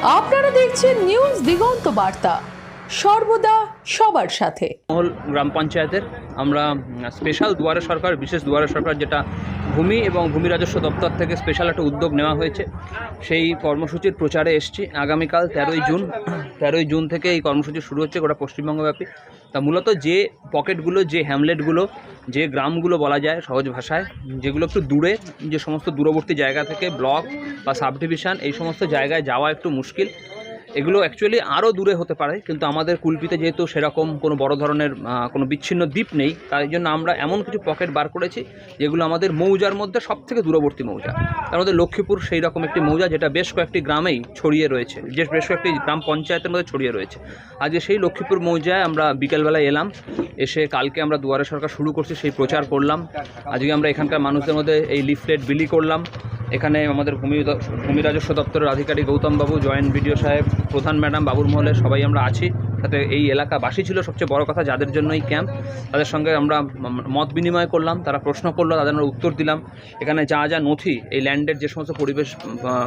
আপনারা দেখছেন নিউজ দিগন্ত বার্তা, সর্বদা সবার সাথে। মহল গ্রাম পঞ্চায়েতের আমরা স্পেশাল দুয়ারে সরকার, বিশেষ দুয়ারে সরকার, যেটা ভূমি এবং ভূমি রাজস্ব দপ্তর থেকে স্পেশাল একটা উদ্যোগ নেওয়া হয়েছে, সেই কর্মসূচির প্রচারে এসছি। আগামীকাল 13ই জুন থেকে এই কর্মসূচি শুরু হচ্ছে গোটা পশ্চিমবঙ্গব্যাপী। তা মূলত যে পকেটগুলো, যে হ্যামলেটগুলো, যে গ্রামগুলো বলা যায় সহজ ভাষায়, যেগুলো একটু দূরে, যে সমস্ত দূরবর্তী জায়গা থেকে ব্লক বা সাব ডিভিশন, এই সমস্ত জায়গায় যাওয়া একটু মুশকিল। এগুলো অ্যাকচুয়ালি আরও দূরে হতে পারে, কিন্তু আমাদের কুলপিতে যেহেতু সেরকম কোনো বড় ধরনের কোনো বিচ্ছিন্ন দ্বীপ নেই, তাই জন্য আমরা এমন কিছু পকেট বার করেছি যেগুলো আমাদের মৌজার মধ্যে সবথেকে দূরবর্তী মৌজা। তার মধ্যে লক্ষ্মীপুর সেই রকম একটি মৌজা, যেটা বেশ কয়েকটি গ্রামেই ছড়িয়ে রয়েছে, বেশ কয়েকটি গ্রাম পঞ্চায়েতের মধ্যে ছড়িয়ে রয়েছে। আজকে সেই লক্ষ্মীপুর মৌজায় আমরা বিকেলবেলায় এলাম, এসে কালকে আমরা দুয়ারে সরকার শুরু করছি, সেই প্রচার করলাম। আজকে আমরা এখানকার মানুষদের মধ্যে এই লিফলেট বিলি করলাম। এখানে আমাদের ভূমি রাজস্ব দপ্তরের আধিকারিক গৌতমবাবু, জয়েন্ট বিডিও সাহেব, প্রধান ম্যাডাম, বাবুর মহলে সবাই আমরা আছি। সাথে এই এলাকাবাসী ছিল সবচেয়ে বড় কথা, যাদের জন্য এই ক্যাম্প, তাদের সঙ্গে আমরা মত বিনিময় করলাম। তারা প্রশ্ন করলো, তাদের আমরা উত্তর দিলাম। এখানে যা যা নথি, এই ল্যান্ডের যে সমস্ত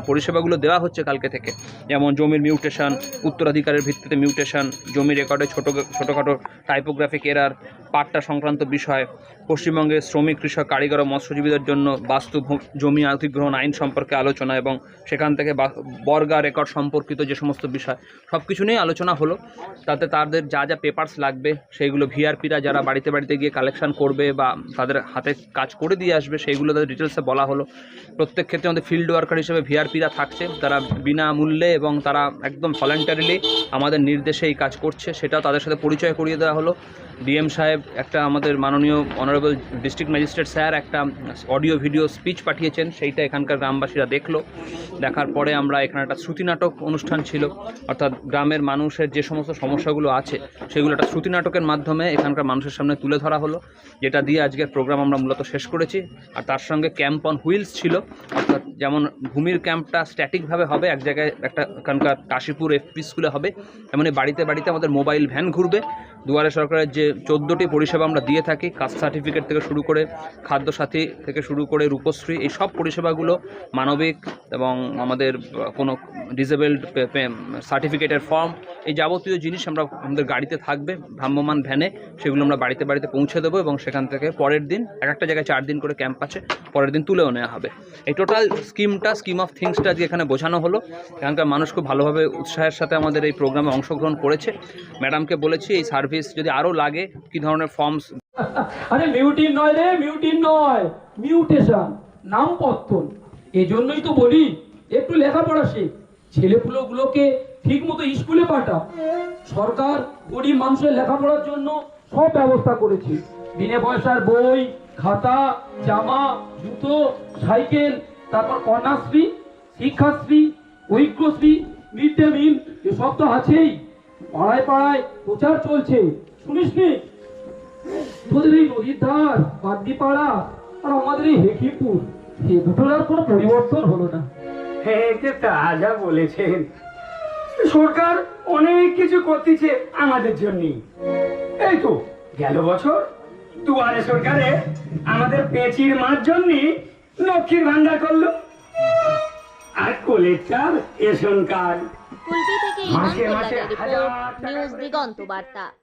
পরিষেবাগুলো দেওয়া হচ্ছে কালকে থেকে, যেমন জমির মিউটেশন, উত্তরাধিকারের ভিত্তিতে মিউটেশন, জমি রেকর্ডে ছোটোখাটো টাইপোগ্রাফিক এরার, পাট্টা সংক্রান্ত বিষয়, পশ্চিমবঙ্গের শ্রমিক, কৃষক, কারিগর ও মৎস্যজীবীদের জন্য বাস্তু জমি অধিগ্রহণ আইন সম্পর্কে আলোচনা, এবং সেখান থেকে বর্গা রেকর্ড সম্পর্কিত যে সমস্ত বিষয়, সব কিছু নিয়েই আলোচনা হলো। তাতে তাদের যা যা পেপারস লাগবে সেইগুলো ভিআরপিরা যারা বাড়িতে বাড়িতে গিয়ে কালেকশন করবে বা তাদের হাতে কাজ করে দিয়ে আসবে, সেইগুলো তাদের ডিটেলসে বলা হলো। প্রত্যেক ক্ষেত্রে আমাদের ফিল্ড ওয়ার্কার হিসেবে ভিআরপিরা থাকছে, তারা বিনামূল্যে এবং তারা একদম ভলান্টারিলি আমাদের নির্দেশে এই কাজ করছে, সেটাও তাদের সাথে পরিচয় করিয়ে দেওয়া হলো। ডিএম সাহেব একটা, আমাদের মাননীয় অনারেবল ডিস্ট্রিক্ট ম্যাজিস্ট্রেট স্যার একটা অডিও ভিডিও স্পিচ পাঠিয়েছেন, সেইটা এখানকার গ্রামবাসীরা দেখলো। দেখার পরে আমরা এখানে একটা শ্রুতিনাটক অনুষ্ঠান ছিল, অর্থাৎ গ্রামের মানুষের যে সমস্ত সমস্যাগুলো আছে সেগুলো একটা শ্রুতিনাটকের মাধ্যমে এখানকার মানুষের সামনে তুলে ধরা হলো, যেটা দিয়ে আজকের প্রোগ্রাম আমরা মূলত শেষ করেছি। আর তার সঙ্গে ক্যাম্প অন হুইলস ছিল, অর্থাৎ যেমন ভূমির ক্যাম্পটা স্ট্যাটিকভাবে হবে এক জায়গায়, একটা এখানকার কাশীপুর এফপি স্কুলে হবে, এমনই বাড়িতে বাড়িতে আমাদের মোবাইল ভ্যান ঘুরবে। দুয়ারে সরকারের যে 14টি পরিষেবা আমরা দিয়ে থাকি, কাস্ট সার্টিফিকেট থেকে শুরু করে খাদ্য সাথী থেকে শুরু করে রূপশ্রী, এই সব পরিষেবাগুলো মানবিক এবং আমাদের কোনো ডিসেবলড সার্টিফিকেটের ফর্ম, এই যাবতীয় জিনিস আমরা আমাদের গাড়িতে থাকবে ভ্রাম্যমান ভ্যানে, সেগুলো আমরা বাড়িতে বাড়িতে পৌঁছে দেবো, এবং সেখান থেকে পরের দিন এক একটা জায়গায় 4 দিন করে ক্যাম্প আছে, পরের দিন তুলেও নেওয়া হবে। এই টোটাল স্কিম অফ থিংসটা আজকে এখানে বোঝানো হলো। এখানকার মানুষ খুব ভালোভাবে উৎসাহের সাথে আমাদের এই প্রোগ্রামে অংশগ্রহণ করেছে। ম্যাডামকে বলেছি এই সার্ভিস যদি আরও লাগে, কী ধরনের ফর্মস। আরে মিউটিন নয় রে, মিউটিন নয়, মিউটেশন, নাম পত্তন। এজন্যই তো বলি একটু লেখাপড়া শেখ, ছেলেপুলোগুলোকে ঠিক মতো স্কুলে পাঠা। সরকার গরিব মানুষের লেখাপড়ার জন্য সব ব্যবস্থা করেছে, বিনা পয়সার বই, খাতা, জামা, জুতো, সাইকেল, তারপর Kanyashree, Shikshashree, Aikyashree, mid day meal, এসব তো আছেই। পাড়ায় পাড়ায় প্রচার চলছে, শুনিস নি? তোদের এই নদীর ধার, বাগদিপাড়া আর আমাদের এই হেকিপুর, এ দুটোর আর কোনো পরিবর্তন হলো না। হ্যাঁ, তাজা বলেছেন। সরকার অনেক কিছু করতেছে আমাদের জন্য। এই তো গেল বছর দুয়ারে সরকারে আমাদের পেঁচির মার জন্য লক্ষ্মীর ভান্ডার করলো, আর কলেক্টর রেশন কার্ড। কুলপি থেকে মাসে মাসে নিউজ দিগন্ত বার্তা।